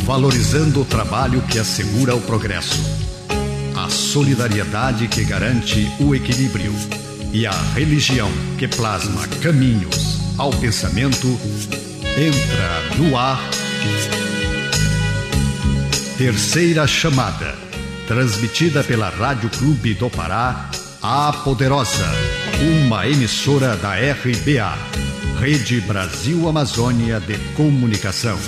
valorizando o trabalho que assegura o progresso, a solidariedade que garante o equilíbrio e a religião que plasma caminhos ao pensamento. Entra no ar Terceira Chamada, transmitida pela Rádio Clube do Pará, a Poderosa, uma emissora da RBA, Rede Brasil Amazônia de Comunicação.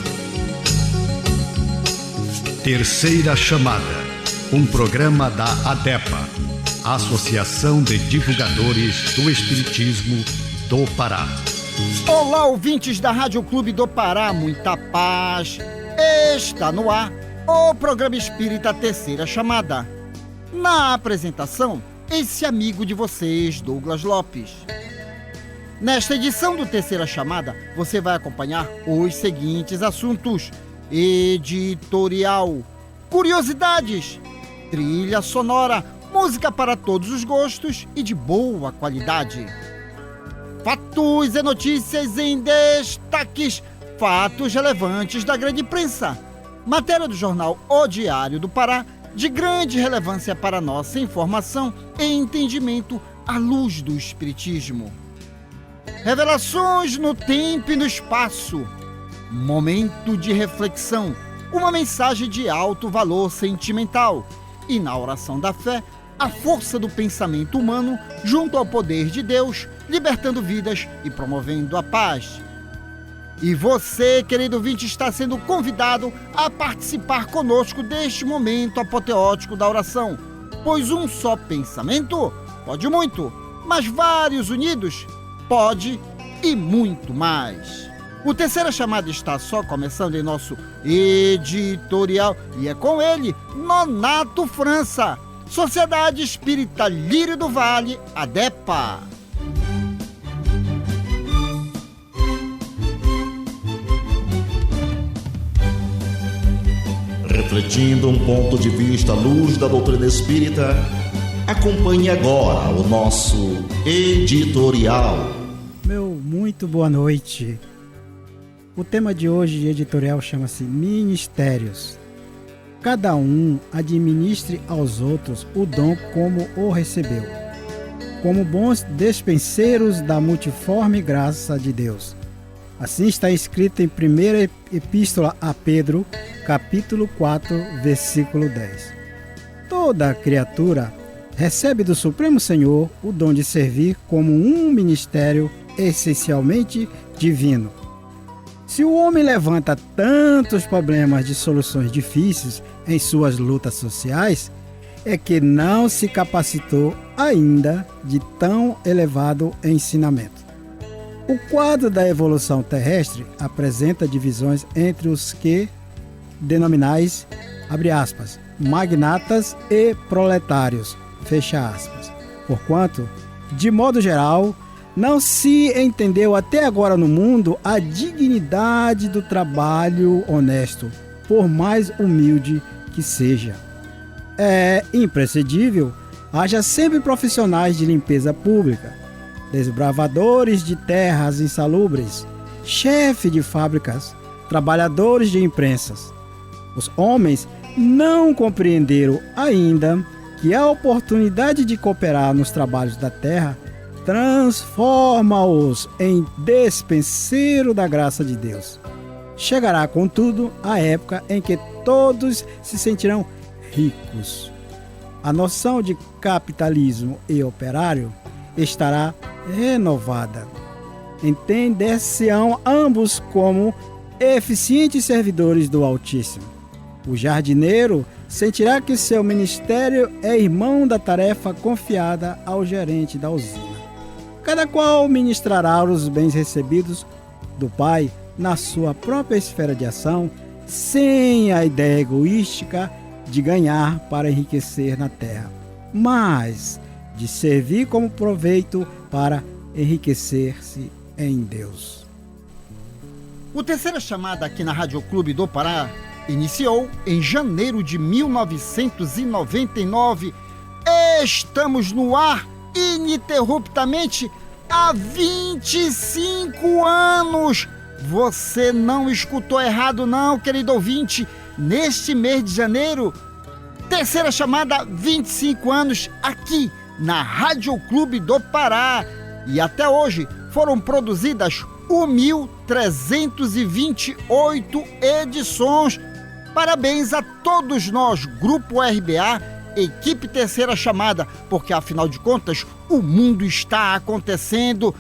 Terceira Chamada, um programa da ADEPA, Associação de Divulgadores do Espiritismo do Pará. Olá, ouvintes da Rádio Clube do Pará, muita paz. Está no ar o programa espírita Terceira Chamada. Na apresentação, esse amigo de vocês, Douglas Lopes. Nesta edição do Terceira Chamada, você vai acompanhar os seguintes assuntos: editorial, curiosidades, trilha sonora, música para todos os gostos e de boa qualidade. Fatos e notícias em destaques, fatos relevantes da grande imprensa. Matéria do jornal O Diário do Pará, de grande relevância para nossa informação e entendimento à luz do Espiritismo. Revelações no tempo e no espaço. Momento de reflexão, uma mensagem de alto valor sentimental. E na oração da fé, a força do pensamento humano junto ao poder de Deus, libertando vidas e promovendo a paz. E você, querido ouvinte, está sendo convidado a participar conosco deste momento apoteótico da oração, pois um só pensamento pode muito, mas vários unidos pode e muito mais. O Terceira Chamada está só começando em nosso editorial e é com ele, Nonato França, Sociedade Espírita Lírio do Vale, ADEPA. Refletindo um ponto de vista à luz da doutrina espírita, acompanhe agora o nosso editorial. Meu muito boa noite. O tema de hoje de editorial chama-se Ministérios. Cada um administre aos outros o dom como o recebeu, como bons despenseiros da multiforme graça de Deus. Assim está escrito em 1ª Epístola a Pedro, capítulo 4, versículo 10. Toda criatura recebe do Supremo Senhor o dom de servir como um ministério essencialmente divino. Se o homem levanta tantos problemas de soluções difíceis em suas lutas sociais, é que não se capacitou ainda de tão elevado ensinamento. O quadro da evolução terrestre apresenta divisões entre os que denominais, abre aspas, magnatas e proletários, fecha aspas. Porquanto, de modo geral, não se entendeu até agora no mundo a dignidade do trabalho honesto, por mais humilde que seja. É imprescindível, haja sempre profissionais de limpeza pública, desbravadores de terras insalubres, chefe de fábricas, trabalhadores de imprensas. Os homens não compreenderam ainda que a oportunidade de cooperar nos trabalhos da terra transforma-os em despenseiro da graça de Deus. Chegará, contudo, a época em que todos se sentirão ricos. A noção de capitalismo e operário estará renovada. Entender-se-ão ambos como eficientes servidores do Altíssimo. O jardineiro sentirá que seu ministério é irmão da tarefa confiada ao gerente da usina. Cada qual ministrará os bens recebidos do Pai na sua própria esfera de ação, sem a ideia egoística de ganhar para enriquecer na terra, mas de servir como proveito para enriquecer-se em Deus. O Terceira Chamada aqui na Rádio Clube do Pará iniciou em janeiro de 1999. Estamos no ar ininterruptamente há 25 anos. Você não escutou errado não, querido ouvinte. neste mês de janeiro. Terceira chamada, 25 anos aqui na Rádio Clube do Pará. E até hoje foram produzidas 1.328 edições. Parabéns a todos nós, Grupo RBA, equipe Terceira Chamada, porque afinal de contas o mundo está acontecendo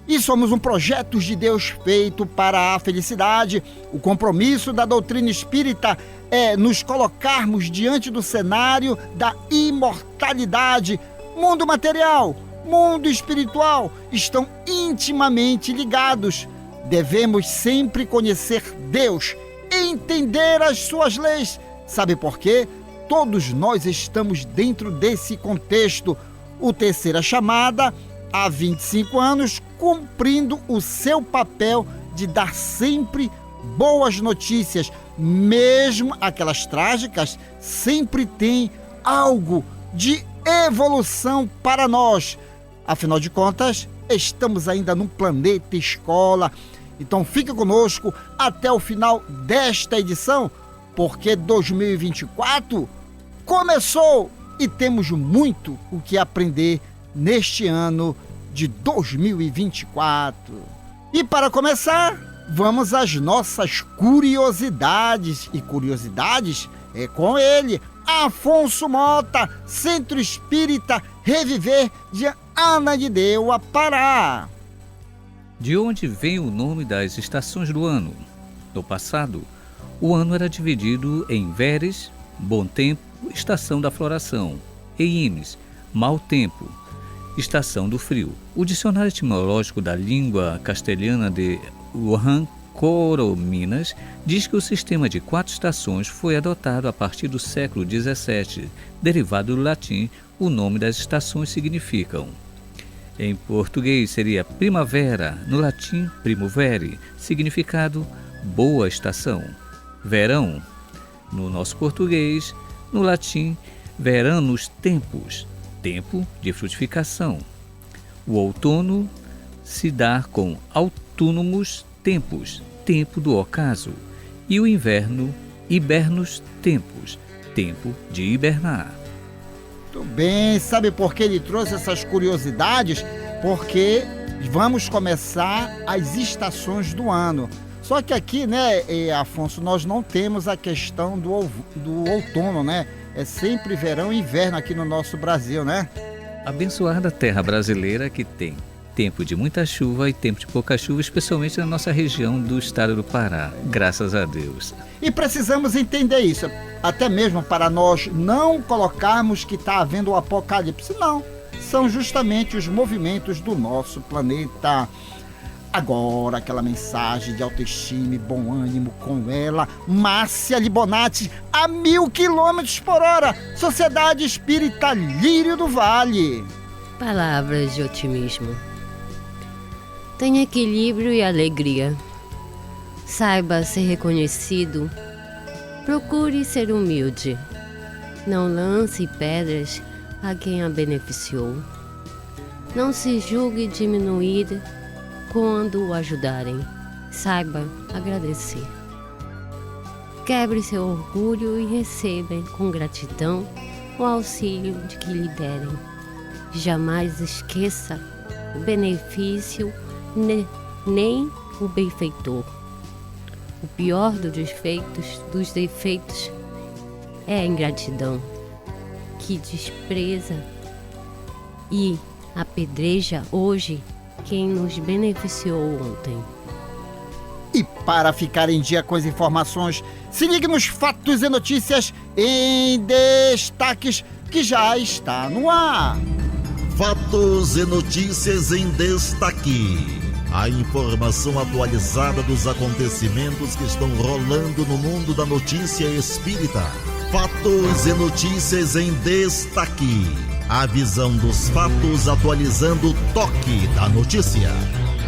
e somos um projeto de Deus feito para a felicidade. O compromisso da doutrina espírita é nos colocarmos diante do cenário da imortalidade. Mundo material, mundo espiritual estão intimamente ligados. Devemos sempre conhecer Deus, entender as suas leis. Sabe por quê? Todos nós estamos dentro desse contexto. O Terceira Chamada, há 25 anos, cumprindo o seu papel de dar sempre boas notícias, mesmo aquelas trágicas, sempre tem algo de evolução para nós. Afinal de contas, estamos ainda num planeta escola. Então fique conosco até o final desta edição, porque 2024 começou e temos muito o que aprender neste ano de 2024. E para começar, vamos às nossas curiosidades. E curiosidades é com ele, Afonso Mota, Centro Espírita Reviver de Ananindeua, Pará. De onde vem o nome das estações do ano? No passado, o ano era dividido em veres, bom tempo, estação da floração, e imes, mau tempo, estação do frio. O dicionário etimológico da língua castelhana de Juan Corominas diz que o sistema de 4 estações foi adotado a partir do século XVII. Derivado do latim, o nome das estações significam: em português seria primavera, no latim primavere, significado boa estação. Verão, no nosso português, no latim veranus tempus, tempo de frutificação. O outono se dá com autônomos tempos, tempo do ocaso. E o inverno, hibernus tempus, tempo de hibernar. Muito bem, sabe por que ele trouxe essas curiosidades? Porque vamos começar as estações do ano. Só que aqui, né, Afonso, nós não temos a questão do outono, né? É sempre verão e inverno aqui no nosso Brasil, né? Abençoada terra brasileira que tem tempo de muita chuva e tempo de pouca chuva, especialmente na nossa região do estado do Pará, graças a Deus. E precisamos entender isso, até mesmo para nós não colocarmos que está havendo o apocalipse, não. São justamente os movimentos do nosso planeta. Agora, aquela mensagem de autoestima e bom ânimo com ela, Márcia Libonati, a 1000 km/h, Sociedade Espírita Lírio do Vale. Palavras de otimismo. Tenha equilíbrio e alegria. Saiba ser reconhecido. Procure ser humilde. Não lance pedras a quem a beneficiou. Não se julgue diminuir quando o ajudarem. Saiba agradecer. Quebre seu orgulho e receba com gratidão o auxílio de que lhe derem. Jamais esqueça o benefício nem o benfeitor. O pior dos defeitos é a ingratidão, que despreza e apedreja hoje quem nos beneficiou ontem. E para ficar em dia com as informações, se ligue nos fatos e notícias em destaques que já está no ar. Fatos e notícias em destaque. A informação atualizada dos acontecimentos que estão rolando no mundo da notícia espírita. Fatos e notícias em destaque. A visão dos fatos atualizando o toque da notícia.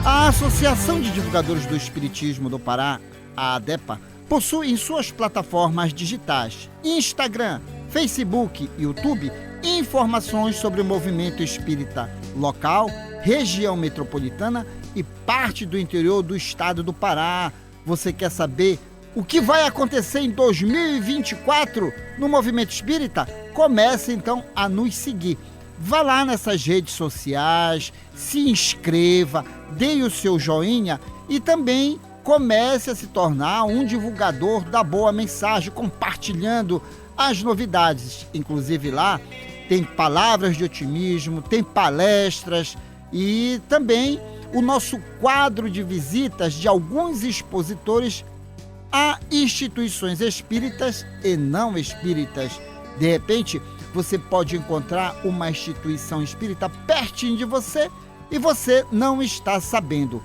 A Associação de Divulgadores do Espiritismo do Pará, a ADEPA, possui em suas plataformas digitais, Instagram, Facebook e YouTube, informações sobre o movimento espírita local, região metropolitana e parte do interior do estado do Pará. Você quer saber o que vai acontecer em 2024 no Movimento Espírita, comece então a nos seguir. Vá lá nessas redes sociais, se inscreva, dê o seu joinha e também comece a se tornar um divulgador da boa mensagem, compartilhando as novidades. Inclusive lá tem palavras de otimismo, tem palestras e também o nosso quadro de visitas de alguns expositores a instituições espíritas e não espíritas. De repente, você pode encontrar uma instituição espírita pertinho de você e você não está sabendo.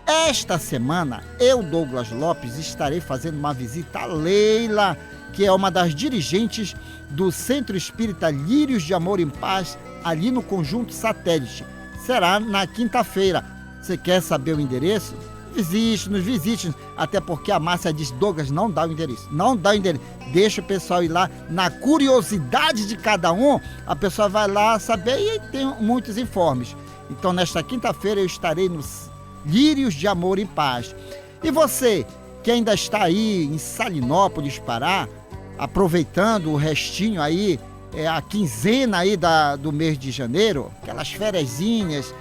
Esta semana, eu, Douglas Lopes, estarei fazendo uma visita a Leila, que é uma das dirigentes do Centro Espírita Lírios de Amor em Paz, ali no Conjunto Satélite. Será na quinta-feira. Você quer saber o endereço? Nos visite, até porque a Márcia diz: Douglas, não dá o endereço, deixa o pessoal ir lá, na curiosidade de cada um, a pessoa vai lá saber e tem muitos informes. Então nesta quinta-feira eu estarei nos Lírios de Amor em Paz. E você que ainda está aí em Salinópolis, Pará, aproveitando o restinho aí, a quinzena aí do mês de janeiro, aquelas ferezinhas,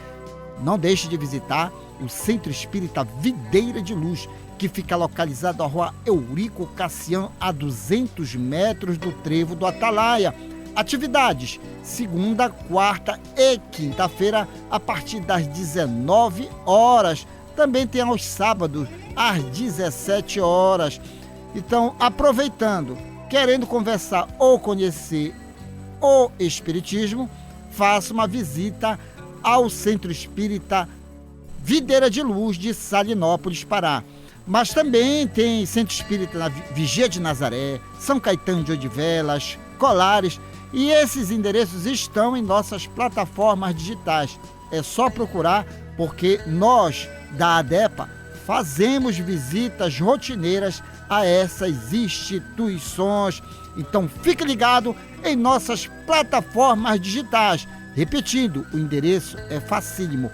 não deixe de visitar o Centro Espírita Videira de Luz, que fica localizado na rua Eurico Cassiano, a 200 metros do Trevo do Atalaia. Atividades, segunda, quarta e quinta-feira, a partir das 19 horas. Também tem aos sábados, às 17 horas. Então, aproveitando, querendo conversar ou conhecer o Espiritismo, faça uma visita ao Centro Espírita Videira de Luz de Salinópolis, Pará. Mas também tem Centro Espírita na Vigia de Nazaré, São Caetano de Odivelas, Colares, e esses endereços estão em nossas plataformas digitais. É só procurar, porque nós, da ADEPA, fazemos visitas rotineiras a essas instituições. Então fique ligado em nossas plataformas digitais. Repetindo, o endereço é facílimo: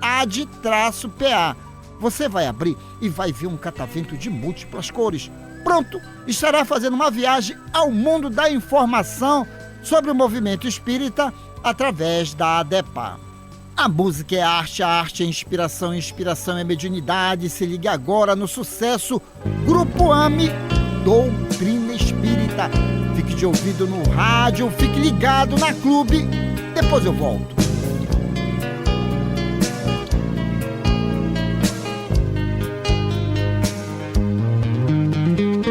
AD-PA. Você vai abrir e vai ver um catavento de múltiplas cores. Pronto, estará fazendo uma viagem ao mundo da informação sobre o movimento espírita através da ADEPA. A música é arte, a arte é inspiração, a inspiração é mediunidade. Se ligue agora no sucesso Grupo AME Doutrina Espírita. Fique de ouvido no rádio, fique ligado na Clube. Depois eu volto.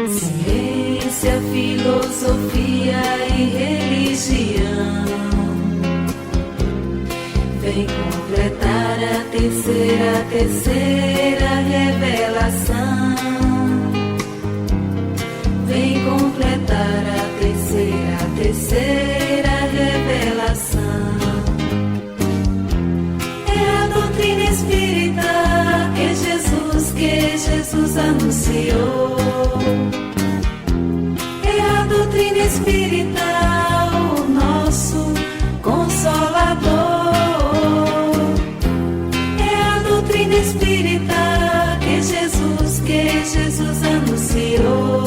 Ciência, filosofia e religião vem completar a terceira revelação. Vem completar a terceira revelação. É a doutrina espírita que Jesus anunciou. É a doutrina espírita, o nosso Consolador. É a doutrina espírita que Jesus anunciou.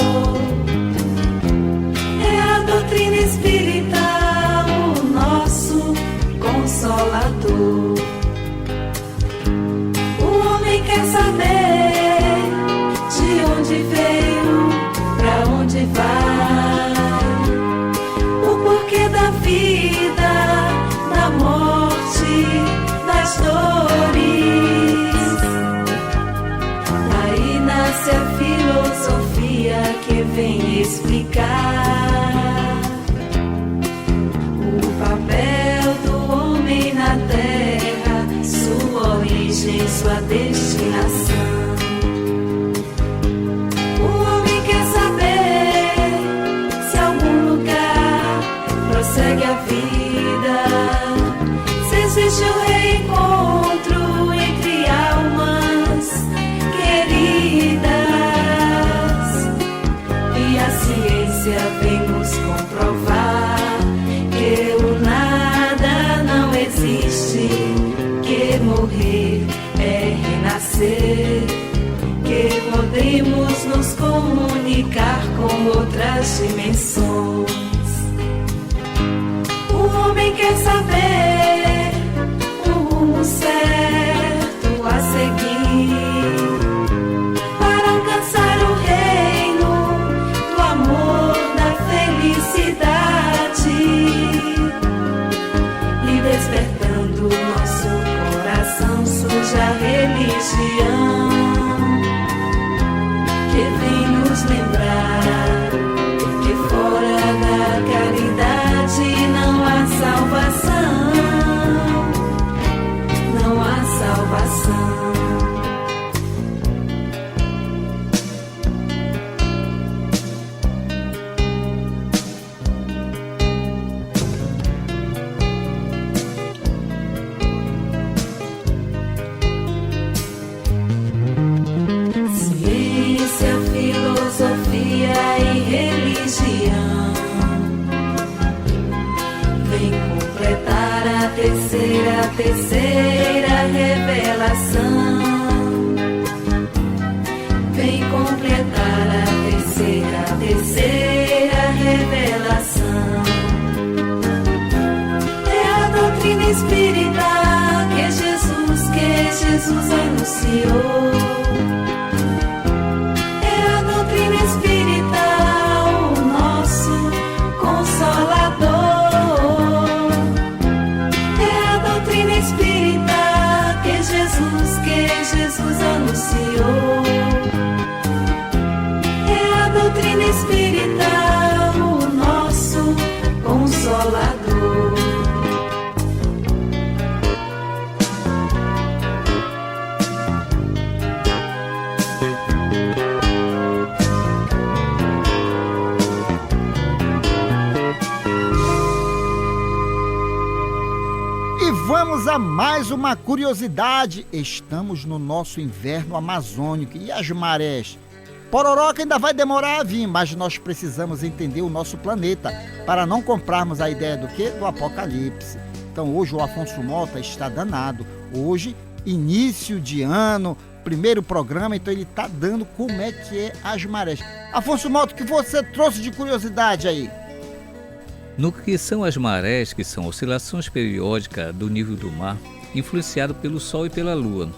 É a doutrina espírita, o nosso Consolador. O homem quer saber de onde veio, pra onde vai, o porquê da vida, da morte, das dores. Aí nasce a filosofia que vem explicar o papel do homem na terra, sua origem, sua destinação. O homem quer saber se algum lugar prossegue a vida, se existe o reencontro entre almas queridas. E a ciência vem nos comprovar que o nada não existe, que morrer é renascer. das dimensões. O homem quer saber o rumo certo a seguir para alcançar o reino do amor, da felicidade, e despertando nosso coração surge a religião que vem nos lembrar que fora da caridade não há salvação, não há salvação. Ciência, filosofia e religião vem completar a terceira revelação. Vem completar a terceira revelação. É a doutrina espírita que Jesus anunciou. É a doutrina espírita, o nosso consolador. É a doutrina espírita que Jesus anunciou. É a doutrina espírita, o nosso consolador. Vamos a mais uma curiosidade. Estamos no nosso inverno amazônico e as marés. Pororoca ainda vai demorar a vir, mas nós precisamos entender o nosso planeta para não comprarmos a ideia do quê? Do apocalipse. Então hoje o Afonso Mota está danado. Hoje, início de ano, primeiro programa, então ele está dando como é que é as marés. Afonso Mota, o que você trouxe de curiosidade aí? No que são as marés, que são oscilações periódicas do nível do mar, influenciado pelo Sol e pela Lua.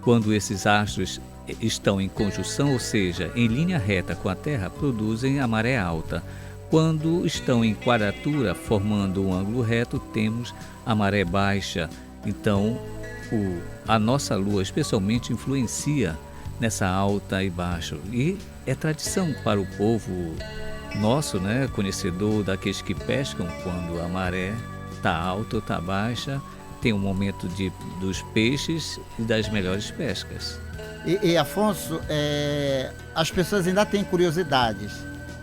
Quando esses astros estão em conjunção, ou seja, em linha reta com a Terra, produzem a maré alta. Quando estão em quadratura, formando um ângulo reto, temos a maré baixa. Então, a nossa Lua especialmente influencia nessa alta e baixa. E é tradição para o povo nosso, né, conhecedor daqueles que pescam, quando a maré está alta ou está baixa, tem um momento dos peixes e das melhores pescas. E Afonso, as pessoas ainda têm curiosidades.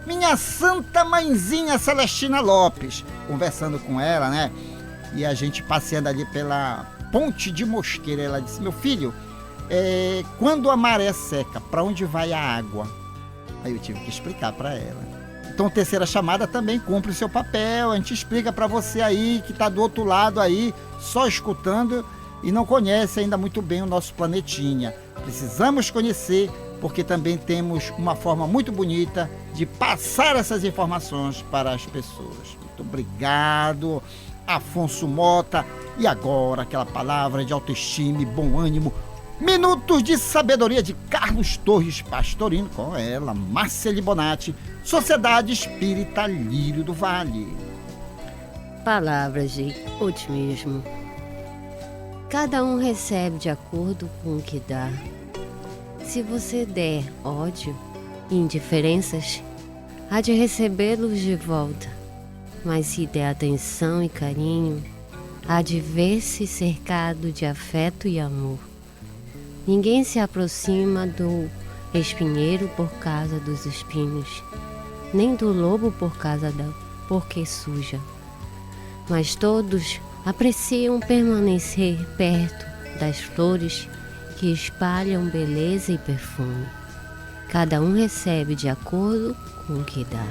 Minha santa mãezinha Celestina Lopes, conversando com ela, né, e a gente passeando ali pela Ponte de Mosqueira, ela disse: meu filho, quando a maré seca, para onde vai a água? Aí eu tive que explicar para ela. Então, terceira chamada também cumpre o seu papel. A gente explica para você aí que está do outro lado aí, só escutando e não conhece ainda muito bem o nosso planetinha. Precisamos conhecer, porque também temos uma forma muito bonita de passar essas informações para as pessoas. Muito obrigado, Afonso Mota. E agora aquela palavra de autoestima e bom ânimo. Minutos de Sabedoria de Carlos Torres Pastorino, com ela, Márcia Libonati, Sociedade Espírita Lírio do Vale. Palavras de otimismo. Cada um recebe de acordo com o que dá. Se você der ódio e indiferenças, há de recebê-los de volta. Mas se der atenção e carinho, há de ver-se cercado de afeto e amor. Ninguém se aproxima do espinheiro por causa dos espinhos, nem do lobo porque suja. Mas todos apreciam permanecer perto das flores que espalham beleza e perfume. Cada um recebe de acordo com o que dá.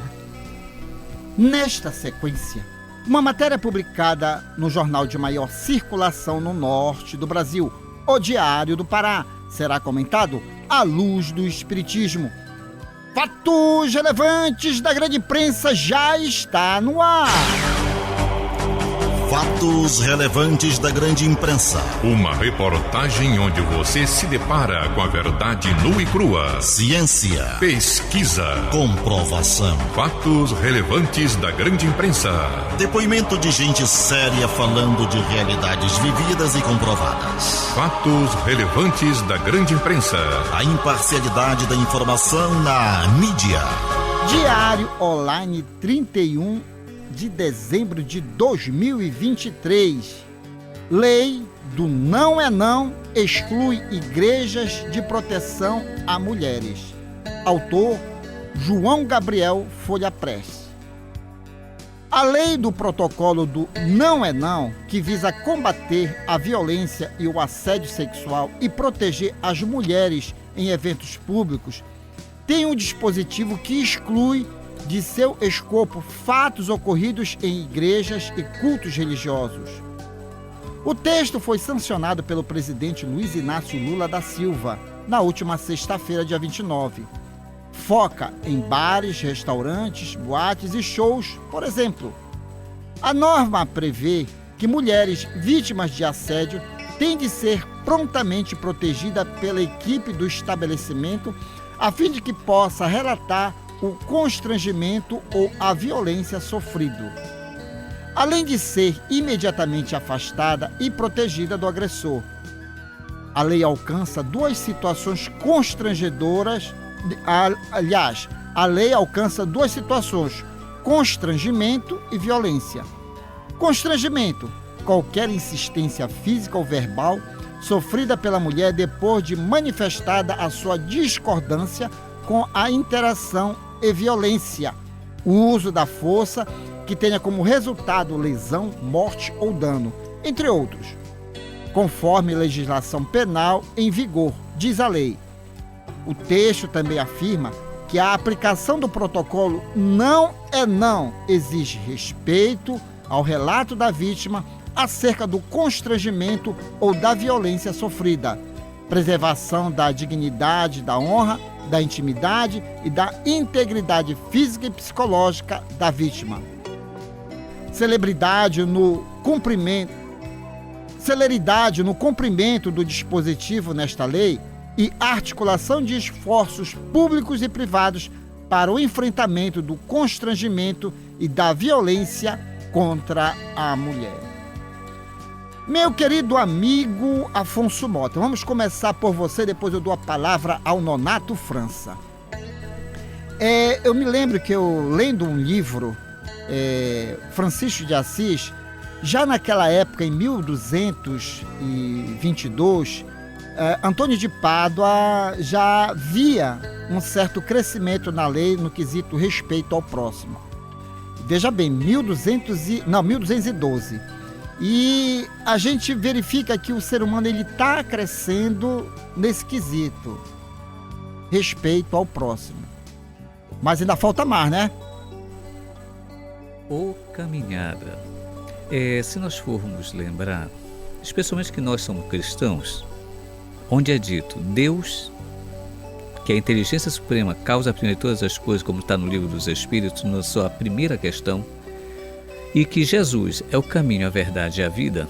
Nesta sequência, uma matéria publicada no jornal de maior circulação no norte do Brasil, O Diário do Pará, será comentado à luz do Espiritismo. Fatos relevantes da grande imprensa já está no ar. Fatos relevantes da grande imprensa. Uma reportagem onde você se depara com a verdade nua e crua. Ciência. Pesquisa. Comprovação. Fatos relevantes da grande imprensa. Depoimento de gente séria falando de realidades vividas e comprovadas. Fatos relevantes da grande imprensa. A imparcialidade da informação na mídia. Diário Online 31 de dezembro de 2023. Lei do não é não exclui igrejas de proteção a mulheres. Autor João Gabriel Folha Press. A lei do protocolo do não é não, que visa combater a violência e o assédio sexual e proteger as mulheres em eventos públicos, tem um dispositivo que exclui de seu escopo fatos ocorridos em igrejas e cultos religiosos. O texto foi sancionado pelo presidente Luiz Inácio Lula da Silva na última sexta-feira, dia 29. Foca em bares, restaurantes, boates e shows, por exemplo. A norma prevê que mulheres vítimas de assédio têm de ser prontamente protegidas pela equipe do estabelecimento a fim de que possa relatar o constrangimento ou a violência sofrido, além de ser imediatamente afastada e protegida do agressor. A lei alcança duas situações constrangedoras. Aliás, a lei alcança duas situações: constrangimento e violência. Constrangimento: qualquer insistência física ou verbal sofrida pela mulher depois de manifestada a sua discordância com a interação e violência, o uso da força que tenha como resultado lesão, morte ou dano, entre outros, conforme legislação penal em vigor, diz a lei. O texto também afirma que a aplicação do protocolo não é não exige respeito ao relato da vítima acerca do constrangimento ou da violência sofrida, preservação da dignidade, da honra, da intimidade e da integridade física e psicológica da vítima. Celeridade no cumprimento do dispositivo nesta lei e articulação de esforços públicos e privados para o enfrentamento do constrangimento e da violência contra a mulher. Meu querido amigo Afonso Mota, vamos começar por você, depois eu dou a palavra ao Nonato França. Eu me lembro que eu, lendo um livro, Francisco de Assis, já naquela época, em 1222, Antônio de Pádua já via um certo crescimento na lei no quesito respeito ao próximo. Veja bem, 1212. E a gente verifica que o ser humano está crescendo nesse quesito, respeito ao próximo. Mas ainda falta mais, né? Ou caminhada. Se nós formos lembrar, especialmente que nós somos cristãos, onde é dito Deus, que a inteligência suprema causa primeiro todas as coisas, como está no livro dos Espíritos, na sua primeira questão, e que Jesus é o caminho, a verdade e a vida,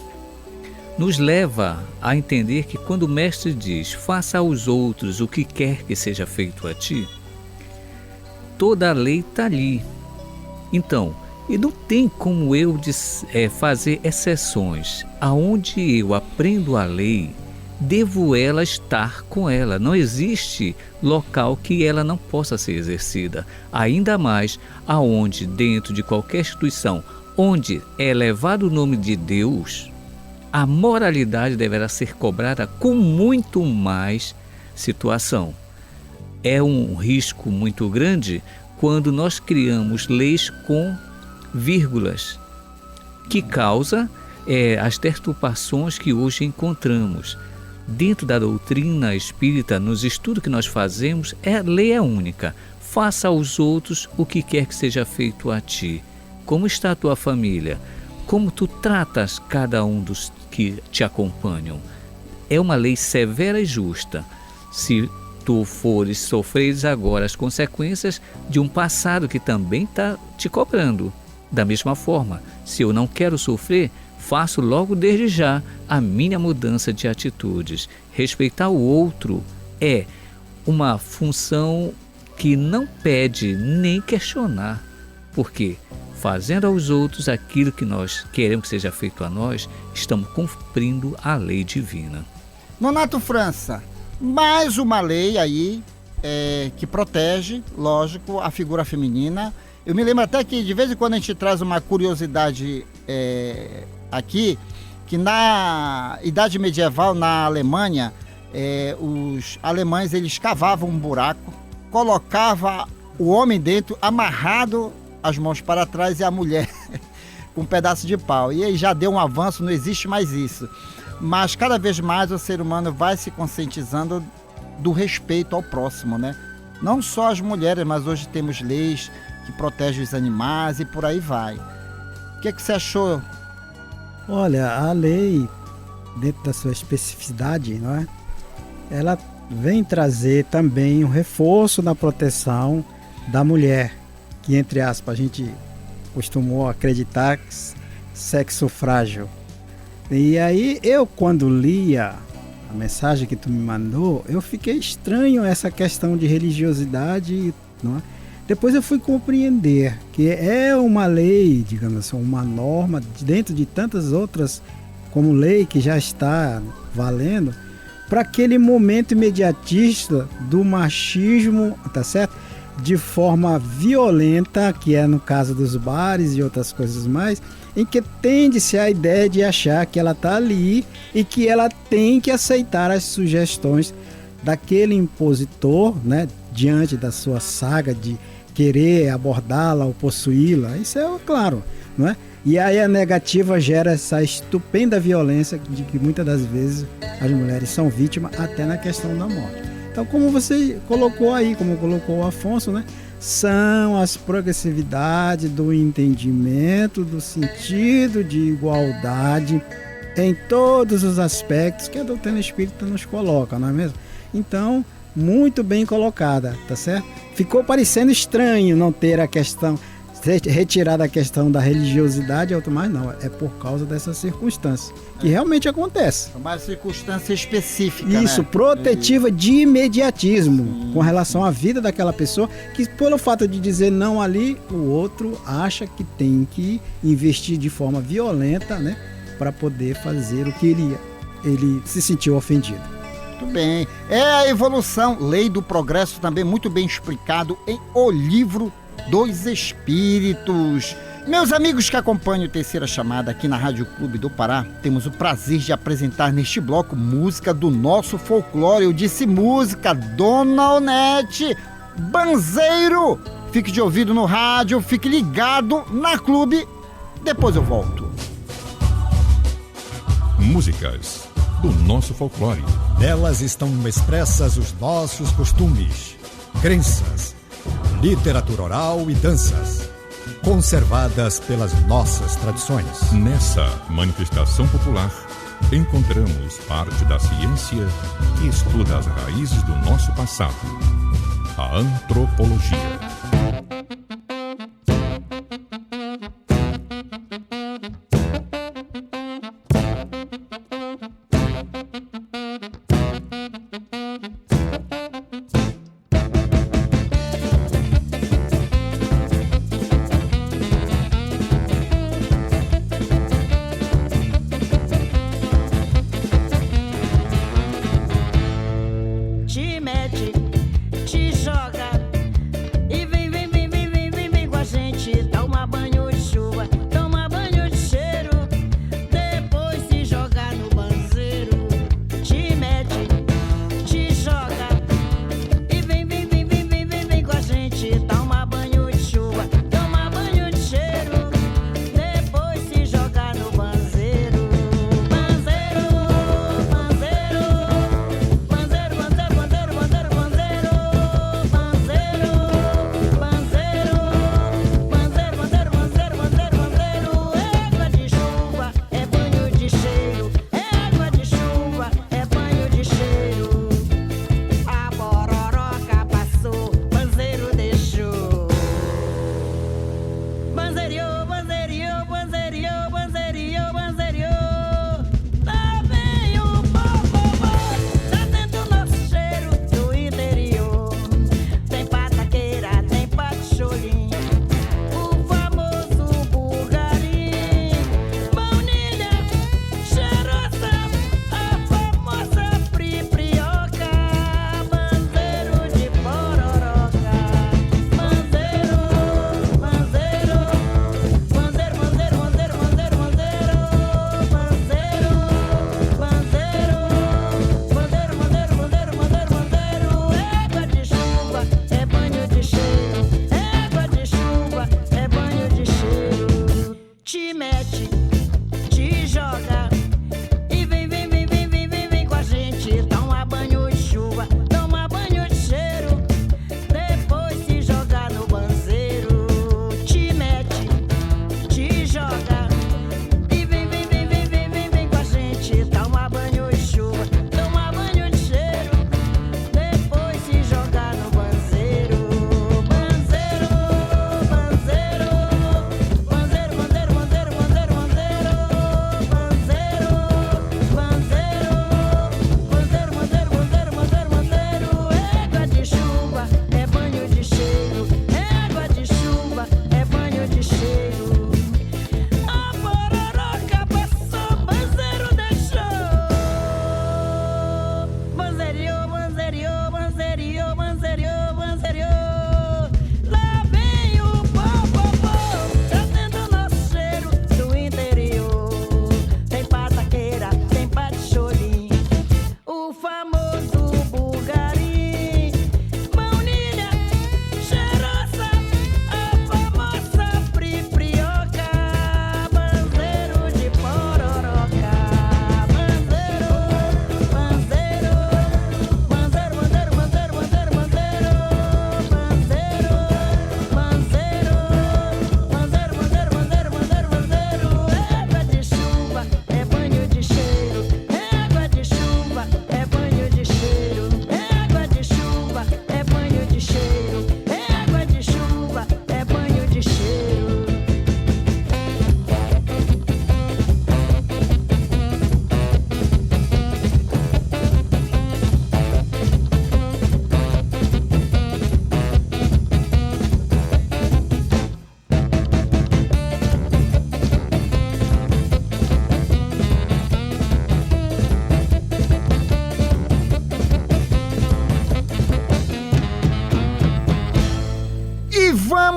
nos leva a entender que quando o Mestre diz, faça aos outros o que quer que seja feito a ti, toda a lei está ali. Então, e não tem como eu fazer exceções. Aonde eu aprendo a lei, devo ela estar com ela. Não existe local que ela não possa ser exercida. Ainda mais aonde, dentro de qualquer instituição, onde é elevado o nome de Deus, a moralidade deverá ser cobrada com muito mais situação. É um risco muito grande quando nós criamos leis com vírgulas, que causa as deturpações que hoje encontramos. Dentro da doutrina espírita, nos estudos que nós fazemos, a lei é única. Faça aos outros o que quer que seja feito a ti. Como está a tua família? Como tu tratas cada um dos que te acompanham? É uma lei severa e justa. Se tu fores sofreres agora as consequências de um passado que também está te cobrando. Da mesma forma, se eu não quero sofrer, faço logo desde já a minha mudança de atitudes. Respeitar o outro é uma função que não pede nem questionar, porque fazendo aos outros aquilo que nós queremos que seja feito a nós, estamos cumprindo a lei divina. Nonato França, mais uma lei aí que protege, lógico, a figura feminina. Eu me lembro até que de vez em quando a gente traz uma curiosidade aqui, que na Idade Medieval, na Alemanha, os alemães eles cavavam um buraco, colocavam o homem dentro, amarrado as mãos para trás e a mulher com um pedaço de pau. E aí já deu um avanço, não existe mais isso. Mas cada vez mais o ser humano vai se conscientizando do respeito ao próximo, né? Não só as mulheres, mas hoje temos leis que protegem os animais e por aí vai. O que você achou? Olha, a lei, dentro da sua especificidade, não é? Ela vem trazer também um reforço na proteção da mulher, que, entre aspas, a gente costumou acreditar sexo frágil. E aí, eu quando lia a mensagem que tu me mandou, eu fiquei estranho essa questão de religiosidade, não é? Depois eu fui compreender que é uma lei, digamos assim, uma norma dentro de tantas outras como lei que já está valendo para aquele momento imediatista do machismo, tá certo? De forma violenta, que é no caso dos bares e outras coisas mais, em que tende-se a ideia de achar que ela está ali e que ela tem que aceitar as sugestões daquele impositor, né, diante da sua saga de querer abordá-la ou possuí-la. Isso é claro, não é? E aí a negativa gera essa estupenda violência de que muitas das vezes as mulheres são vítimas até na questão da morte. Então, como você colocou aí, como colocou o Afonso, né? São as progressividades do entendimento, do sentido de igualdade em todos os aspectos que a doutrina espírita nos coloca, não é mesmo? Então, muito bem colocada, tá certo? Ficou parecendo estranho não ter a questão, retirada a questão da religiosidade, mas não, é por causa dessa circunstância, que realmente acontece. Uma circunstância específica, isso, né? Protetiva de imediatismo, com relação à vida daquela pessoa, que pelo fato de dizer não ali, o outro acha que tem que investir de forma violenta, né, para poder fazer o que ele se sentiu ofendido. Muito bem. É a evolução, lei do progresso, também muito bem explicado em O Livro dos Espíritos. Meus amigos que acompanham o Terceira Chamada aqui na Rádio Clube do Pará, temos o prazer de apresentar neste bloco música do nosso folclore. Eu disse música, Dona Onete, banzeiro. Fique de ouvido no rádio, fique ligado na Clube, depois eu volto. Músicas do nosso folclore. Nelas estão expressas os nossos costumes, crenças, literatura oral e danças, conservadas pelas nossas tradições. Nessa manifestação popular, encontramos parte da ciência que estuda as raízes do nosso passado, a antropologia. Te mete, te joga e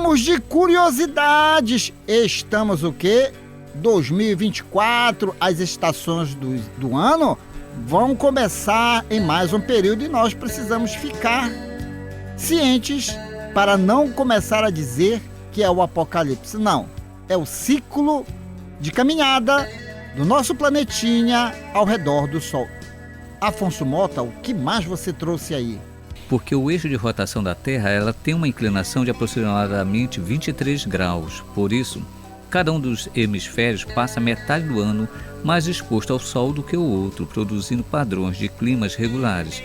Vamos de curiosidades. Estamos o quê? 2024, as estações do ano vão começar em mais um período e nós precisamos ficar cientes para não começar a dizer que é o apocalipse. Não, é o ciclo de caminhada do nosso planetinha ao redor do Sol. Afonso Mota, o que mais você trouxe aí? Porque o eixo de rotação da Terra ela tem uma inclinação de aproximadamente 23 graus. Por isso, cada um dos hemisférios passa metade do ano mais exposto ao Sol do que o outro, produzindo padrões de climas regulares.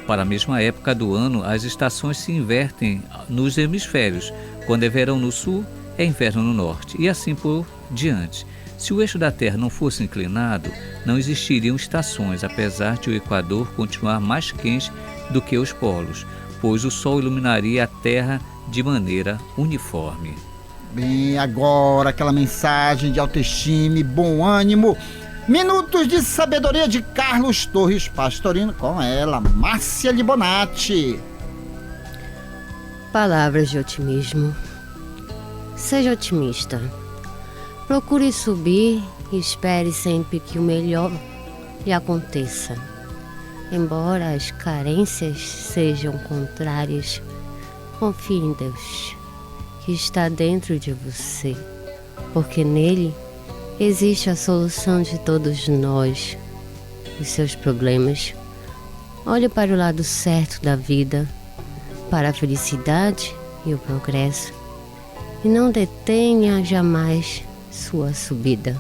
Para a mesma época do ano, as estações se invertem nos hemisférios. Quando é verão no sul, é inverno no norte, e assim por diante. Se o eixo da Terra não fosse inclinado, não existiriam estações, apesar de o Equador continuar mais quente do que os polos, pois o Sol iluminaria a Terra de maneira uniforme. Bem, agora aquela mensagem de autoestima e bom ânimo. Minutos de sabedoria de Carlos Torres Pastorino, com ela, Márcia Libonati. Palavras de otimismo. Seja otimista. Procure subir e espere sempre que o melhor lhe aconteça. Embora as carências sejam contrárias, confie em Deus, que está dentro de você, porque nele existe a solução de todos nós, os seus problemas. Olhe para o lado certo da vida, para a felicidade e o progresso, e não detenha jamais sua subida.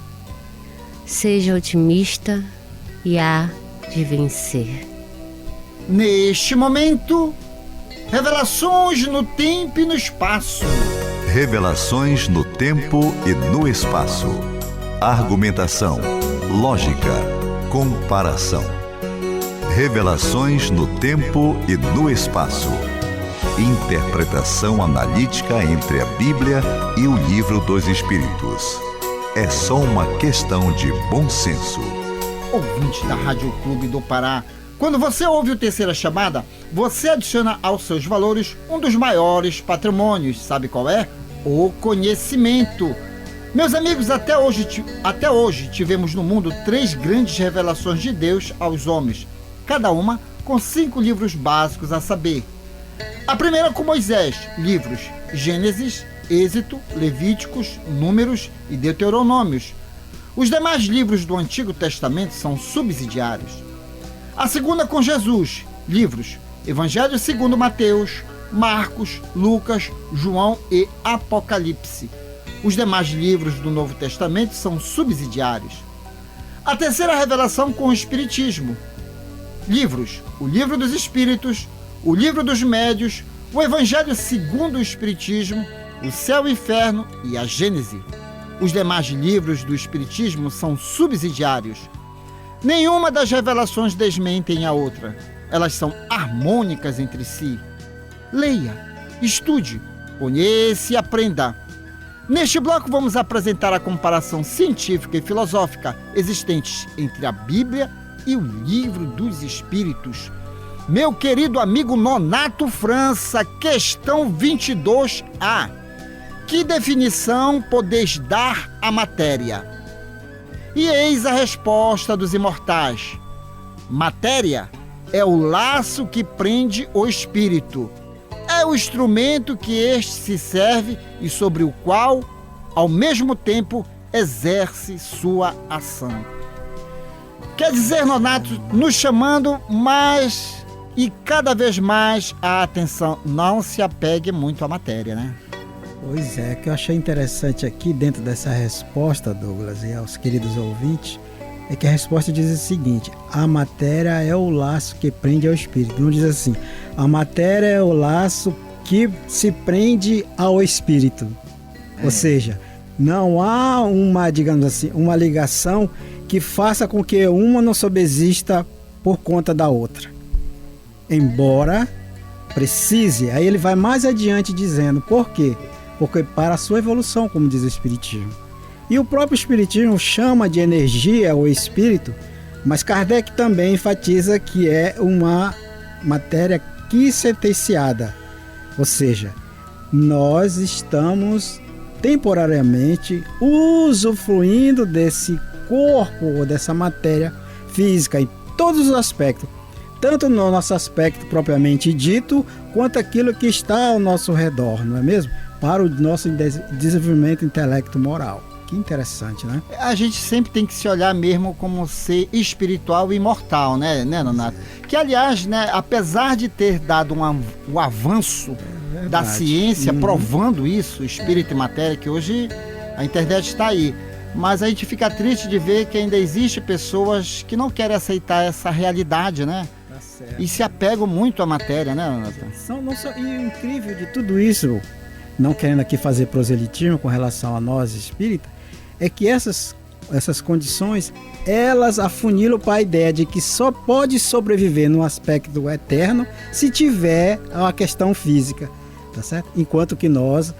Seja otimista e há de vencer. Neste momento, revelações no tempo e no espaço. Revelações no tempo e no espaço. Argumentação, lógica, comparação. Revelações no tempo e no espaço. Interpretação analítica entre a Bíblia e o Livro dos Espíritos. É só uma questão de bom senso. Ouvinte da Rádio Clube do Pará, quando você ouve o Terceira Chamada, você adiciona aos seus valores um dos maiores patrimônios. Sabe qual é? O conhecimento. Meus amigos, até hoje tivemos no mundo 3 grandes revelações de Deus aos homens, cada uma com 5 livros básicos a saber. A primeira com Moisés, livros Gênesis, Êxodo, Levíticos, Números e Deuteronômios. Os demais livros do Antigo Testamento são subsidiários. A segunda com Jesus, livros Evangelho segundo Mateus, Marcos, Lucas, João e Apocalipse. Os demais livros do Novo Testamento são subsidiários. A terceira revelação com o Espiritismo. Livros, o Livro dos Espíritos, o Livro dos Médios, o Evangelho segundo o Espiritismo, o Céu e o Inferno e a Gênese. Os demais livros do Espiritismo são subsidiários. Nenhuma das revelações desmentem a outra. Elas são harmônicas entre si. Leia, estude, conheça e aprenda. Neste bloco vamos apresentar a comparação científica e filosófica existentes entre a Bíblia e o Livro dos Espíritos. Meu querido amigo Nonato França, questão 22A. Que definição podeis dar à matéria? E eis a resposta dos imortais. Matéria é o laço que prende o espírito. É o instrumento que este se serve e sobre o qual, ao mesmo tempo, exerce sua ação. Quer dizer, Nonato, nos chamando mais e cada vez mais a atenção. Não se apegue muito à matéria, né? Pois é, o que eu achei interessante aqui dentro dessa resposta, Douglas, e aos queridos ouvintes, é que a resposta diz o seguinte: a matéria é o laço que prende ao espírito. Não diz assim, a matéria é o laço que se prende ao espírito. Ou seja, não há uma, digamos assim, uma ligação que faça com que uma não subsista por conta da outra. Embora precise, aí ele vai mais adiante dizendo por quê? Porque para a sua evolução, como diz o Espiritismo. E o próprio Espiritismo chama de energia o espírito, mas Kardec também enfatiza que é uma matéria quissentenciada, ou seja, nós estamos temporariamente usufruindo desse corpo ou dessa matéria física em todos os aspectos, tanto no nosso aspecto propriamente dito, quanto aquilo que está ao nosso redor, não é mesmo? Para o nosso desenvolvimento intelecto moral. Que interessante, né? A gente sempre tem que se olhar mesmo como ser espiritual e imortal, né Nonato? Que, aliás, né, apesar de ter dado um avanço da ciência, provando isso, espírito e matéria, que hoje a internet está aí, mas a gente fica triste de ver que ainda existe pessoas que não querem aceitar essa realidade, né? Tá certo. E se apegam muito à matéria, né, Nonato? E o incrível de tudo isso, não querendo aqui fazer proselitismo com relação a nós espíritas, é que essas condições, elas afunilam para a ideia de que só pode sobreviver no aspecto eterno se tiver a questão física, tá certo? Enquanto que nós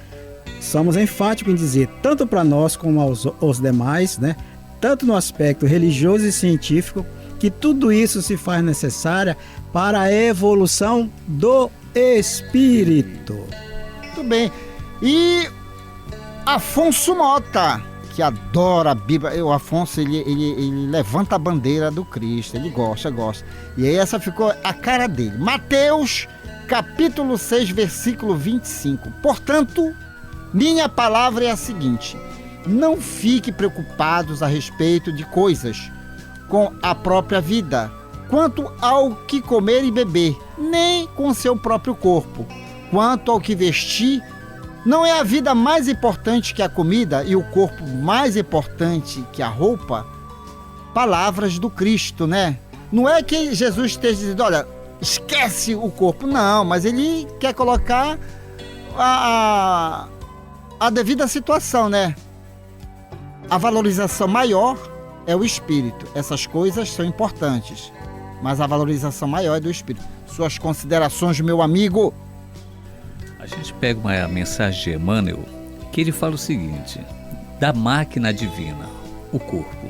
somos enfáticos em dizer, tanto para nós como aos demais, né, tanto no aspecto religioso e científico, que tudo isso se faz necessária para a evolução do espírito. Muito bem. E Afonso Mota, que adora a Bíblia. O Afonso, ele levanta a bandeira do Cristo, ele gosta. E aí essa ficou a cara dele. Mateus, capítulo 6, versículo 25. Portanto, minha palavra é a seguinte: não fique preocupados a respeito de coisas com a própria vida, quanto ao que comer e beber, nem com seu próprio corpo, quanto ao que vestir. Não é a vida mais importante que a comida e o corpo mais importante que a roupa? Palavras do Cristo, né? Não é que Jesus esteja dizendo, olha, esquece o corpo. Não, mas ele quer colocar a devida situação, né? A valorização maior é o espírito. Essas coisas são importantes, mas a valorização maior é do espírito. Suas considerações, meu amigo? A gente pega uma mensagem de Emmanuel, que ele fala o seguinte: da máquina divina, o corpo.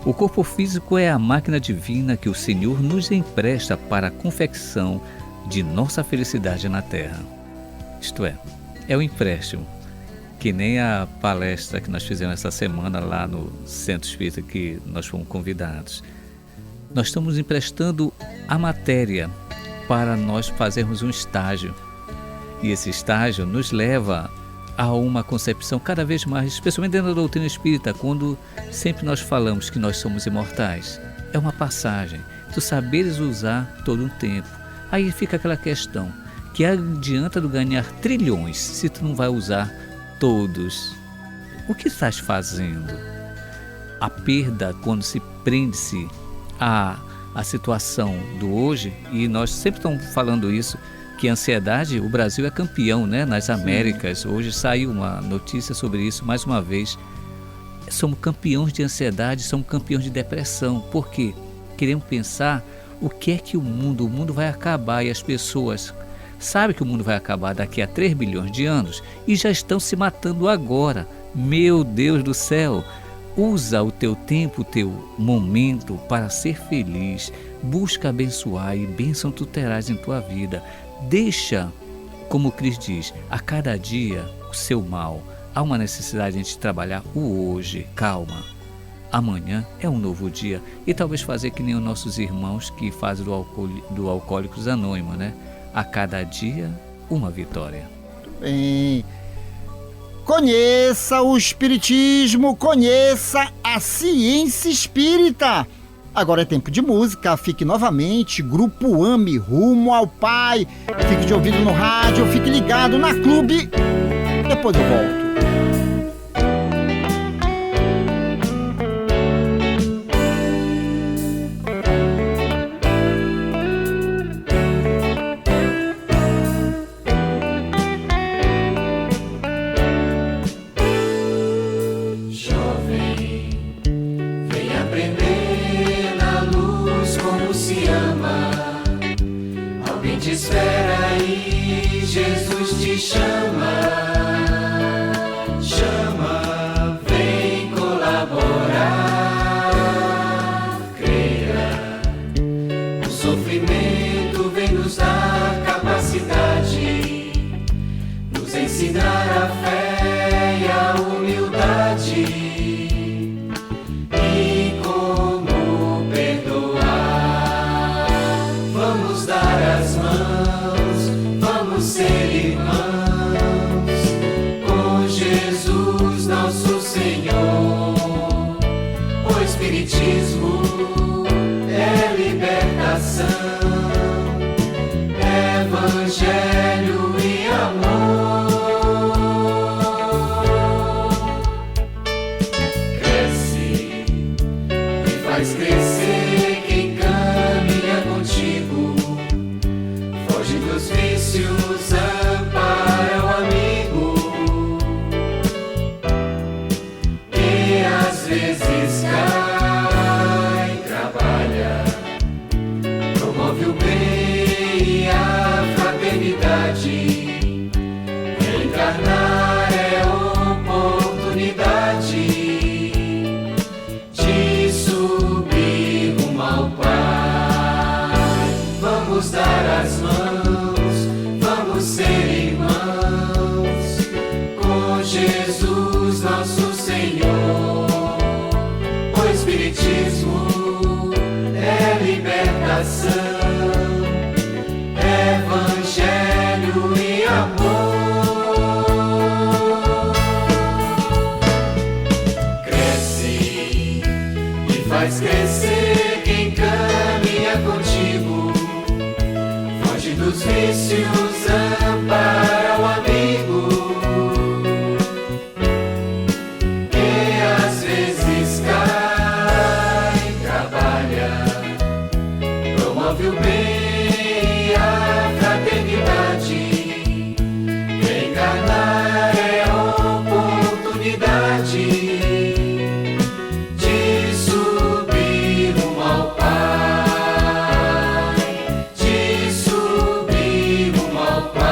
O corpo físico é a máquina divina que o Senhor nos empresta para a confecção de nossa felicidade na Terra. Isto é o empréstimo, que nem a palestra que nós fizemos essa semana lá no Centro Espírita, que nós fomos convidados. Nós estamos emprestando a matéria para nós fazermos um estágio. E esse estágio nos leva a uma concepção cada vez mais, especialmente dentro da doutrina espírita, quando sempre nós falamos que nós somos imortais. É uma passagem, tu saberes usar todo um tempo. Aí fica aquela questão, que adianta do ganhar trilhões se tu não vai usar todos? O que estás fazendo? A perda, quando se prende-se à situação do hoje, e nós sempre estamos falando isso, que a ansiedade, o Brasil é campeão, né, nas Américas. Sim. Hoje saiu uma notícia sobre isso, mais uma vez. Somos campeões de ansiedade, somos campeões de depressão. Por quê? Queremos pensar o que é que o mundo vai acabar, e as pessoas sabem que o mundo vai acabar daqui a 3 bilhões de anos e já estão se matando agora. Meu Deus do céu! Usa o teu tempo, o teu momento para ser feliz. Busca abençoar, e bênção tu terás em tua vida. Deixa, como Cristo diz, a cada dia o seu mal. Há uma necessidade de a gente trabalhar o hoje. Calma. Amanhã é um novo dia. E talvez fazer que nem os nossos irmãos que fazem do Alcoólicos Anônimos, né? A cada dia, uma vitória. Bem, conheça o Espiritismo, conheça a ciência espírita. Agora é tempo de música, fique novamente, Grupo AME, Rumo ao Pai. Fique de ouvido no rádio, fique ligado na Clube. Depois eu volto. Vamos dar as mãos, vamos ser irmãos, com Jesus nosso Senhor. O Espiritismo é libertação, Evangelho e amor. Cresce e faz crescer quem caminha contigo, foge dos vícios, ampara o amigo, e às vezes cai, trabalha, promove o bem e a fraternidade. Reencarnar é oportunidade de subir rumo ao Pai. Vamos dar as mãos, vamos ser irmãos, com Jesus nosso Senhor. O Espiritismo é libertação, Evangelho e amor. Cresce e faz crescer quem caminha contigo, foge dos vícios, ampara o amigo, e às vezes cai, trabalha, promove o bem e a fraternidade. Reencarnar é oportunidade de subir rumo ao Pai, de subir rumo ao Pai.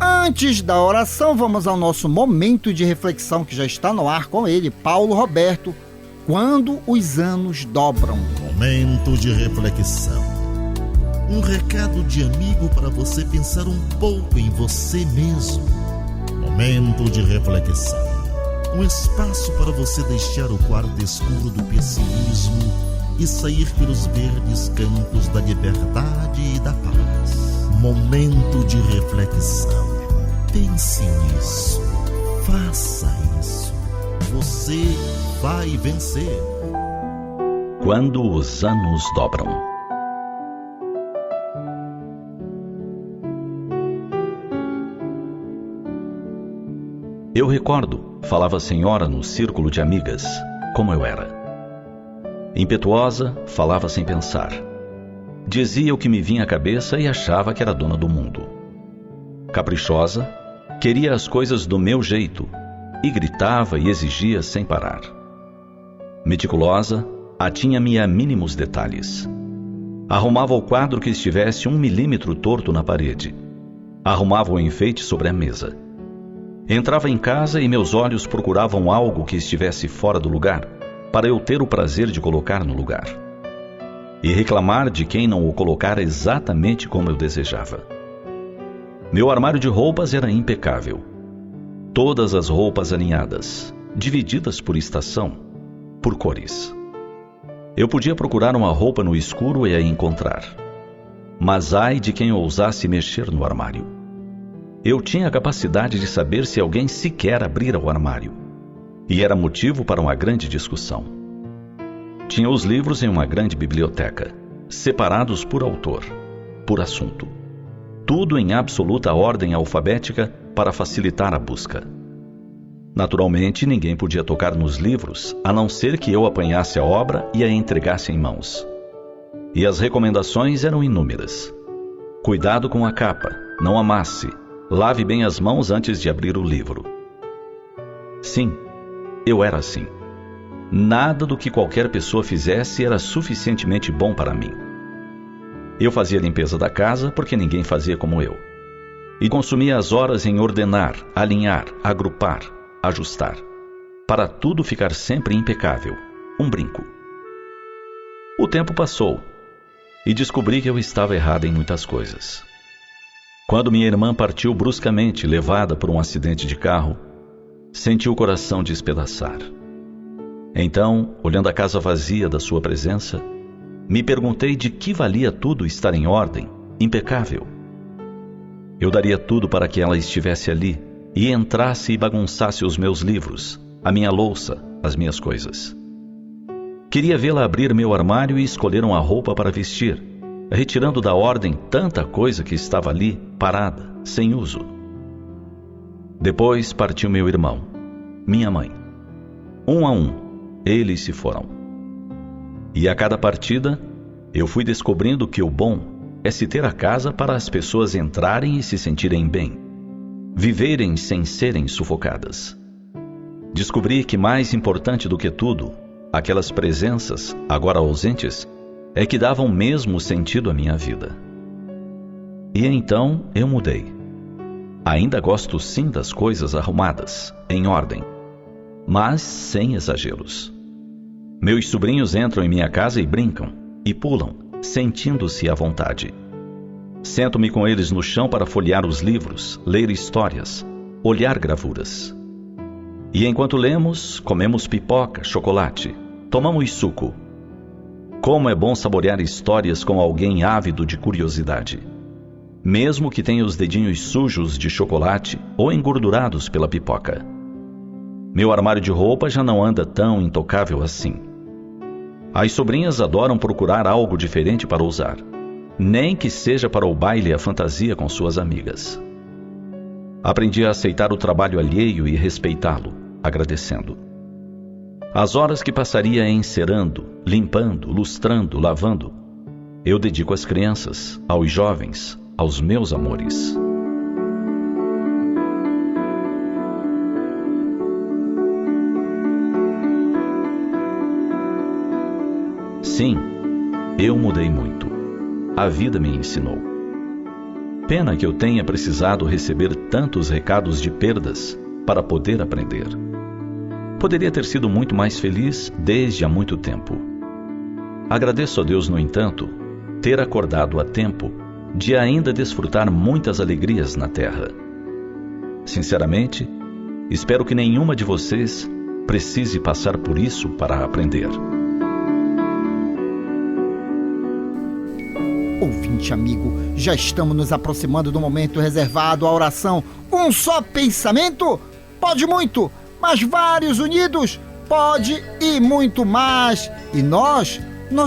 Antes da oração, vamos ao nosso momento de reflexão que já está no ar com ele, Paulo Roberto. Quando os anos dobram. Momento de reflexão. Um recado de amigo para você pensar um pouco em você mesmo. Momento de reflexão. Um espaço para você deixar o quarto escuro do pessimismo e sair pelos verdes campos da liberdade e da paz. Momento de reflexão. Pense nisso. Faça isso. Você vai vencer. Quando os anos dobram. Eu recordo, falava a senhora no círculo de amigas, como eu era. Impetuosa, falava sem pensar. Dizia o que me vinha à cabeça e achava que era dona do mundo. Caprichosa, queria as coisas do meu jeito e gritava e exigia sem parar. Meticulosa, atinha-me a mínimos detalhes. Arrumava o quadro que estivesse 1 milímetro torto na parede. Arrumava o enfeite sobre a mesa. Entrava em casa e meus olhos procuravam algo que estivesse fora do lugar, para eu ter o prazer de colocar no lugar. E reclamar de quem não o colocara exatamente como eu desejava. Meu armário de roupas era impecável. Todas as roupas alinhadas, divididas por estação, por cores. Eu podia procurar uma roupa no escuro e a encontrar. Mas ai de quem ousasse mexer no armário. Eu tinha a capacidade de saber se alguém sequer abrira o armário. E era motivo para uma grande discussão. Tinha os livros em uma grande biblioteca, separados por autor, por assunto. Tudo em absoluta ordem alfabética para facilitar a busca. Naturalmente, ninguém podia tocar nos livros, a não ser que eu apanhasse a obra e a entregasse em mãos. E as recomendações eram inúmeras. Cuidado com a capa, não amasse, lave bem as mãos antes de abrir o livro. Sim, eu era assim. Nada do que qualquer pessoa fizesse era suficientemente bom para mim. Eu fazia a limpeza da casa porque ninguém fazia como eu. E consumia as horas em ordenar, alinhar, agrupar, ajustar, para tudo ficar sempre impecável, um brinco. O tempo passou e descobri que eu estava errado em muitas coisas. Quando minha irmã partiu bruscamente, levada por um acidente de carro, senti o coração despedaçar. Então, olhando a casa vazia da sua presença, me perguntei de que valia tudo estar em ordem, impecável. Eu daria tudo para que ela estivesse ali e entrasse e bagunçasse os meus livros, a minha louça, as minhas coisas. Queria vê-la abrir meu armário e escolher uma roupa para vestir, retirando da ordem tanta coisa que estava ali, parada, sem uso. Depois partiu meu irmão, minha mãe. Um a um, eles se foram. E a cada partida, eu fui descobrindo que o bom é se ter a casa para as pessoas entrarem e se sentirem bem, viverem sem serem sufocadas. Descobri que mais importante do que tudo, aquelas presenças, agora ausentes, é que davam mesmo sentido à minha vida. E então eu mudei. Ainda gosto sim das coisas arrumadas, em ordem, mas sem exageros. Meus sobrinhos entram em minha casa e brincam, e pulam, sentindo-se à vontade. Sento-me com eles no chão para folhear os livros, ler histórias, olhar gravuras. E enquanto lemos, comemos pipoca, chocolate, tomamos suco. Como é bom saborear histórias com alguém ávido de curiosidade, mesmo que tenha os dedinhos sujos de chocolate ou engordurados pela pipoca. Meu armário de roupa já não anda tão intocável assim. As sobrinhas adoram procurar algo diferente para usar, nem que seja para o baile e a fantasia com suas amigas. Aprendi a aceitar o trabalho alheio e respeitá-lo, agradecendo. As horas que passaria encerando, limpando, lustrando, lavando, eu dedico às crianças, aos jovens, aos meus amores. Sim, eu mudei muito. A vida me ensinou. Pena que eu tenha precisado receber tantos recados de perdas para poder aprender. Poderia ter sido muito mais feliz desde há muito tempo. Agradeço a Deus, no entanto, ter acordado a tempo de ainda desfrutar muitas alegrias na terra. Sinceramente, espero que nenhuma de vocês precise passar por isso para aprender. Ouvinte amigo, já estamos nos aproximando do momento reservado à oração. Um só pensamento? Pode muito, mas vários unidos? Pode e muito mais. E nós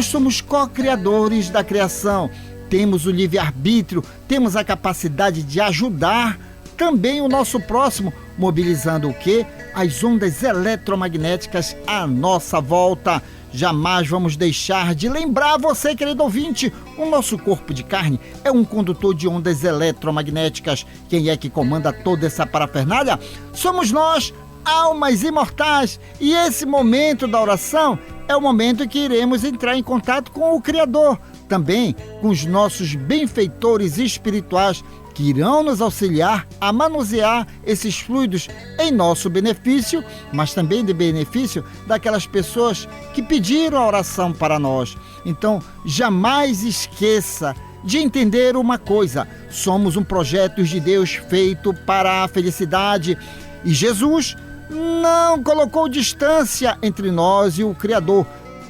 somos co-criadores da criação. Temos o livre-arbítrio, temos a capacidade de ajudar também o nosso próximo, mobilizando o quê? As ondas eletromagnéticas à nossa volta. Jamais vamos deixar de lembrar você, querido ouvinte, o nosso corpo de carne é um condutor de ondas eletromagnéticas. Quem é que comanda toda essa parafernália? Somos nós, almas imortais. E esse momento da oração é o momento em que iremos entrar em contato com o Criador, também com os nossos benfeitores espirituais, que irão nos auxiliar a manusear esses fluidos em nosso benefício, mas também de benefício daquelas pessoas que pediram a oração para nós. Então, jamais esqueça de entender uma coisa: somos um projeto de Deus feito para a felicidade, e Jesus não colocou distância entre nós e o Criador.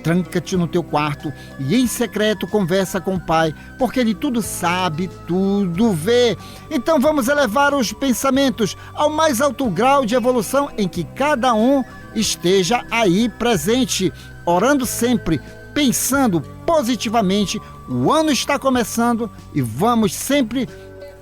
Tranca-te no teu quarto e em secreto conversa com o Pai, porque Ele tudo sabe, tudo vê. Então vamos elevar os pensamentos ao mais alto grau de evolução em que cada um esteja aí presente, orando sempre, pensando positivamente. O ano está começando e vamos sempre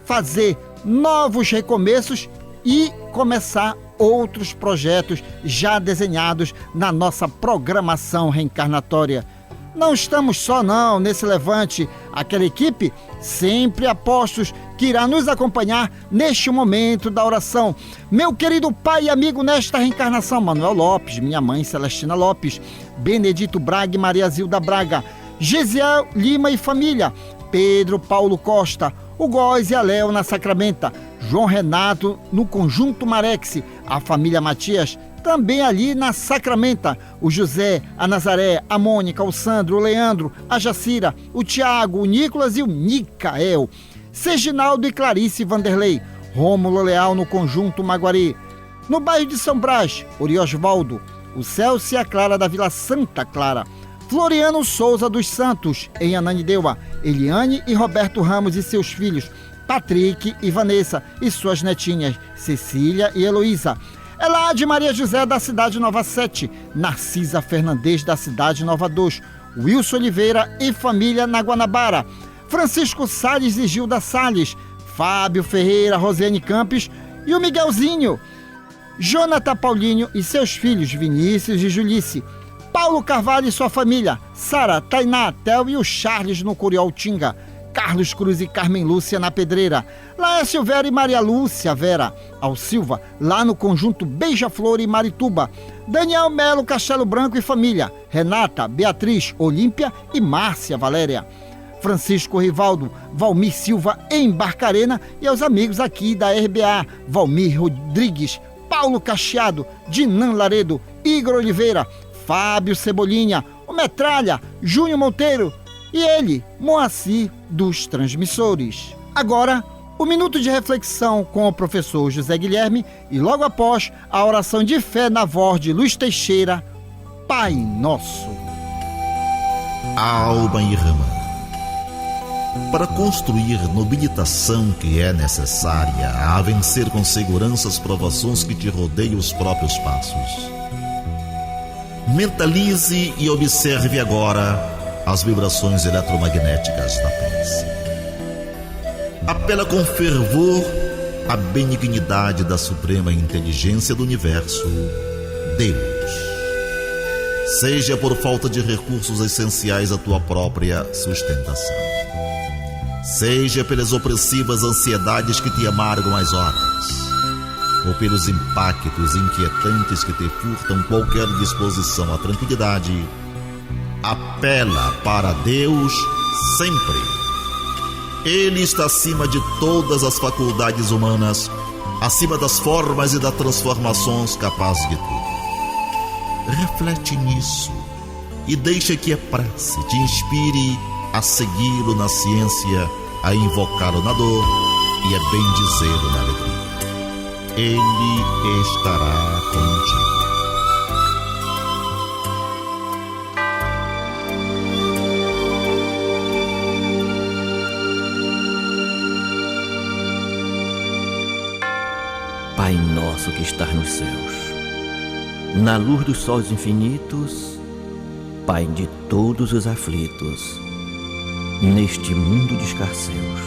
fazer novos recomeços e começar outros projetos já desenhados na nossa programação reencarnatória. Não estamos só não nesse levante, aquela equipe sempre a postos que irá nos acompanhar neste momento da oração. Meu querido pai e amigo nesta reencarnação, Manuel Lopes, minha mãe Celestina Lopes, Benedito Braga e Maria Zilda Braga, Gesiel Lima e família, Pedro Paulo Costa, o Góis e a Léo na Sacramenta, João Renato no Conjunto Marex, a família Matias também ali na Sacramenta, o José, a Nazaré, a Mônica, o Sandro, o Leandro, a Jacira, o Tiago, o Nicolas e o Nicael, Serginaldo e Clarice Vanderlei, Rômulo Leal no Conjunto Maguari, no bairro de São Brás, Oriosvaldo, o Celcia Clara da Vila Santa Clara, Floriano Souza dos Santos, em Ananindeua, Eliane e Roberto Ramos e seus filhos, Patrick e Vanessa e suas netinhas, Cecília e Heloísa, Elade Maria José da cidade Nova 7, Narcisa Fernandes da cidade Nova 2, Wilson Oliveira e família na Guanabara, Francisco Salles e Gilda Salles, Fábio Ferreira, Rosiane Campos e o Miguelzinho, Jonathan Paulinho e seus filhos Vinícius e Julice, Paulo Carvalho e sua família, Sara, Tainá, Tel e o Charles no Curioltinga, Carlos Cruz e Carmen Lúcia na Pedreira, Laércio Vera e Maria Lúcia Vera, Al Silva, lá no conjunto Beija-Flor e Marituba, Daniel Melo Castelo Branco e família, Renata, Beatriz, Olímpia e Márcia Valéria, Francisco Rivaldo, Valmir Silva em Barcarena e aos amigos aqui da RBA, Valmir Rodrigues, Paulo Cacheado, Dinan Laredo, Igor Oliveira, Fábio Cebolinha, o Metralha, Júnior Monteiro e ele, Moacir dos Transmissores. Agora, o minuto de reflexão com o professor José Guilherme e logo após a oração de fé na voz de Luiz Teixeira, Pai Nosso. Alma irmã, para construir nobilitação que é necessária a vencer com segurança as provações que te rodeiam os próprios passos. Mentalize e observe agora as vibrações eletromagnéticas da prece. Apela com fervor à benignidade da suprema inteligência do universo, Deus. Seja por falta de recursos essenciais à tua própria sustentação, seja pelas opressivas ansiedades que te amargam as horas, ou pelos impactos inquietantes que te furtam qualquer disposição à tranquilidade, apela para Deus sempre. Ele está acima de todas as faculdades humanas, acima das formas e das transformações, capaz de tudo. Reflete nisso e deixa que a prece te inspire a segui-lo na ciência, a invocá-lo na dor e a bendizê-lo na alegria. Ele estará contigo. Pai nosso que estás nos céus, na luz dos sóis infinitos, Pai de todos os aflitos, neste mundo de escarcéus.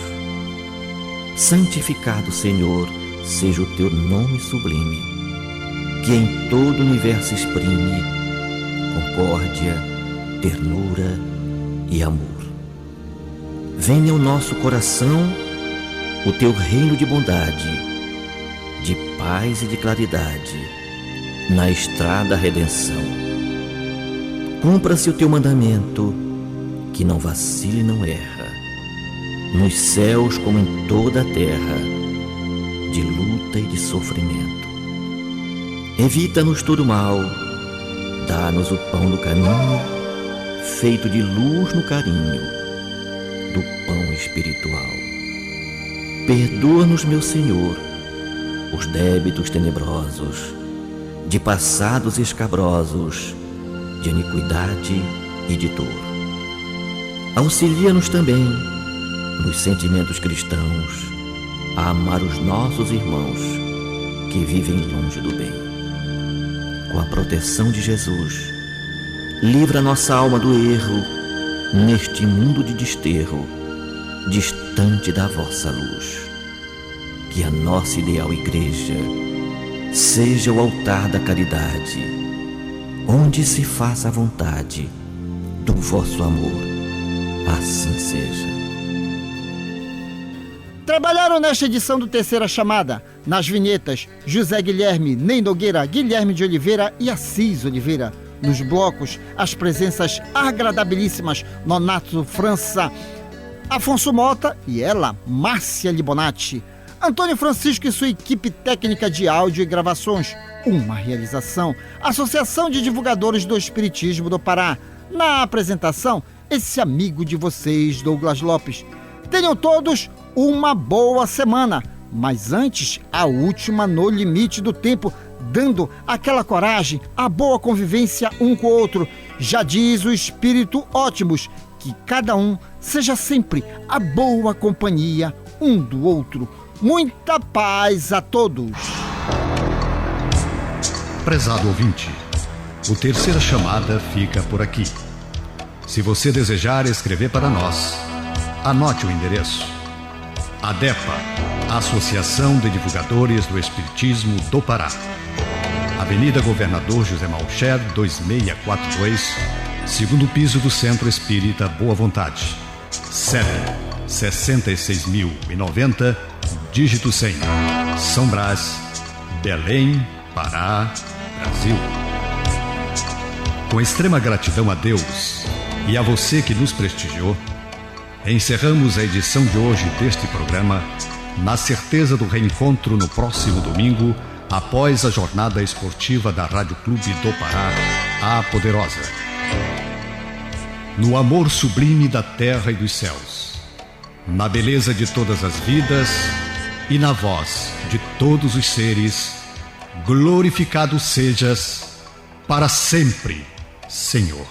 Santificado, Senhor, seja o teu nome sublime, que em todo o universo exprime concórdia, ternura e amor. Venha ao nosso coração o teu reino de bondade, de paz e de claridade, na estrada da redenção. Cumpra-se o teu mandamento, que não vacile e não erra, nos céus como em toda a terra, de luta e de sofrimento. Evita-nos todo mal, dá-nos o pão do caminho, feito de luz no carinho, do pão espiritual. Perdoa-nos, meu Senhor, os débitos tenebrosos, de passados escabrosos, de iniquidade e de dor. Auxilia-nos também, nos sentimentos cristãos, a amar os nossos irmãos que vivem longe do bem. Com a proteção de Jesus, livra nossa alma do erro, neste mundo de desterro, distante da vossa luz. Que a nossa ideal igreja seja o altar da caridade, onde se faça a vontade do vosso amor. Assim seja. Trabalharam nesta edição do Terceira Chamada, nas vinhetas, José Guilherme, Ney Nogueira, Guilherme de Oliveira e Assis Oliveira. Nos blocos, as presenças agradabilíssimas, Nonato França, Afonso Mota e ela, Márcia Libonati. Antônio Francisco e sua equipe técnica de áudio e gravações. Uma realização, Associação de Divulgadores do Espiritismo do Pará. Na apresentação, esse amigo de vocês, Douglas Lopes. Tenham todos uma boa semana. Mas antes, a última no limite do tempo dando aquela coragem, a boa convivência um com o outro. Já diz o Espírito Ótimos, que cada um seja sempre a boa companhia um do outro. Muita paz a todos. Prezado ouvinte, o Terceira Chamada fica por aqui. Se você desejar escrever para nós, anote o endereço: ADEPA, Associação de Divulgadores do Espiritismo do Pará, Avenida Governador José Malcher, 2642, segundo piso do Centro Espírita Boa Vontade. CEP 66.090, dígito 100, São Brás, Belém, Pará, Brasil. Com extrema gratidão a Deus e a você que nos prestigiou, encerramos a edição de hoje deste programa, na certeza do reencontro no próximo domingo, após a jornada esportiva da Rádio Clube do Pará, a Poderosa. No amor sublime da terra e dos céus, na beleza de todas as vidas e na voz de todos os seres, glorificado sejas para sempre, Senhor.